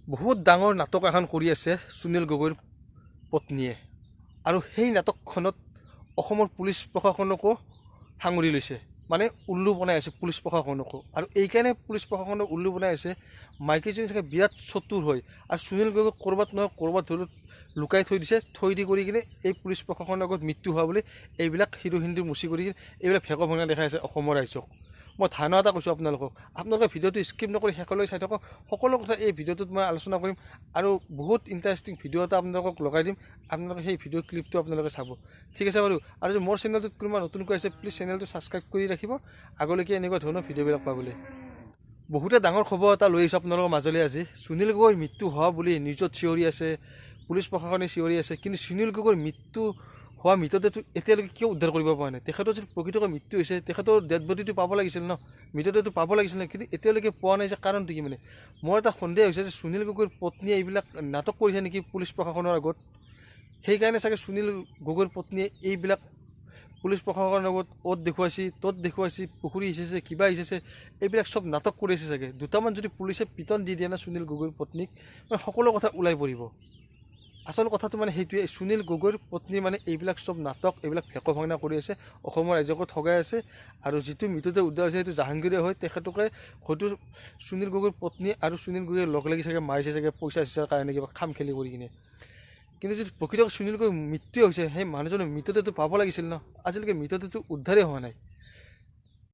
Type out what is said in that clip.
বহুত ডাঙৰ নাটক এখন কৰি আছে সুনীল গগৈৰ পত্নীয়ে আৰু সেই নাটকখনত অসমৰ পুলিচ প্ৰশাসনকো সাঙুৰি লৈছে মানে উল্লু বনাই আছে পুলিচ প্ৰশাসনকো আৰু এইকাৰণে পুলিচ প্ৰশাসনক উল্লু বনাই আছে মাইকীজনী চাগে বিৰাট চতুৰ হয় আৰু সুনীল গগৈ ক'ৰবাত নহয় ক'ৰবাত ধৰি লুকাই থৈ দিছে থৈ দি কৰি কিনে এই পুলিচ প্ৰশাসনৰ আগত মৃত্যু হোৱা বুলি এইবিলাক হিৰো হিন্দী মুচি কৰি কিনে এইবিলাক ভেক ভঙা দেখাই আছে অসমৰ ৰাইজক। মই ধাৰণা এটা কৈছোঁ আপোনালোকে ভিডিঅ'টো স্কিপ নকৰি শেষলৈ চাই থাকক। সকলো কথা এই ভিডিঅ'টোত মই আলোচনা কৰিম আৰু বহুত ইণ্টাৰেষ্টিং ভিডিঅ' এটা আপোনালোকক লগাই দিম। আপোনালোকে সেই ভিডিঅ' ক্লিপটো আপোনালোকে চাব, ঠিক আছে বাৰু। আৰু যদি মোৰ চেনেলটোত কোনোবা নতুনকৈ আছে প্লিজ চেনেলটো ছাবস্ক্ৰাইব কৰি ৰাখিব আগলৈকে এনেকুৱা ধৰণৰ ভিডিঅ'বিলাক পাবলৈ। বহুতে ডাঙৰ খবৰ এটা লৈ আহিছোঁ আপোনালোকৰ মাজলৈ আজি। সুনীল গগৈৰ মৃত্যু হোৱা বুলি নিউজত চিঞৰি আছে, পুলিচ প্ৰশাসনে চিঞৰি আছে, কিন্তু সুনীল গগৈৰ মৃত্যু হোৱা মৃতদেহটো এতিয়ালৈকে কিয় উদ্ধাৰ কৰিব পৰা নাই? তেখেতৰ যদি প্ৰকৃতকৈ মৃত্যু হৈছে তেখেতৰ ডেড বডিটো পাব লাগিছিল ন, মৃতদেহটো পাব লাগিছিল ন, কিন্তু এতিয়ালৈকে পোৱা নাই যে কাৰণটো কি? মানে মোৰ এটা সন্দেহ হৈছে যে সুনীল গগৈৰ পত্নীয়ে এইবিলাক নাটক কৰিছে নেকি পুলিচ প্ৰশাসনৰ আগত। সেইকাৰণে চাগে সুনীল গগৈৰ পত্নীয়ে এইবিলাক পুলিচ প্ৰশাসনৰ আগত অ'ত দেখুৱাইছে ত'ত দেখুৱাইছে, পুখুৰী সিঁচিছে, কিবা সিঁচিছে, এইবিলাক চব নাটক কৰিছে চাগে। দুটামান যদি পুলিচে পিটন দি দিয়ে না সুনীল গগৈৰ পত্নীক, মানে সকলো কথা ওলাই পৰিব। আচল কথাটো মানে সেইটোৱে, সুনীল গগৈৰ পত্নী মানে এইবিলাক চব নাটক, এইবিলাক ভেক ভাঙনা কৰি আছে, অসমৰ ৰাইজকো ঠগাই আছে। আৰু যিটো মৃতদেহ উদ্ধাৰ হৈছে সেইটো জাহাংগীৰে হয়, তেখেতকে হয়তো সুনীল গগৈৰ পত্নী আৰু সুনীল গগৈয়ে লগ লাগি চাগে মাৰিছে চাগে পইচা চইচাৰ কাৰণে কিবা খাম খেলি কৰি কিনে। কিন্তু যদি প্ৰকৃতকৈ সুনীল গগৈৰ মৃত্যু হৈছে সেই মানুহজনৰ মৃতদেহটো পাব লাগিছিল ন, আজিলৈকে মৃতদেহটো উদ্ধাৰেই হোৱা নাই।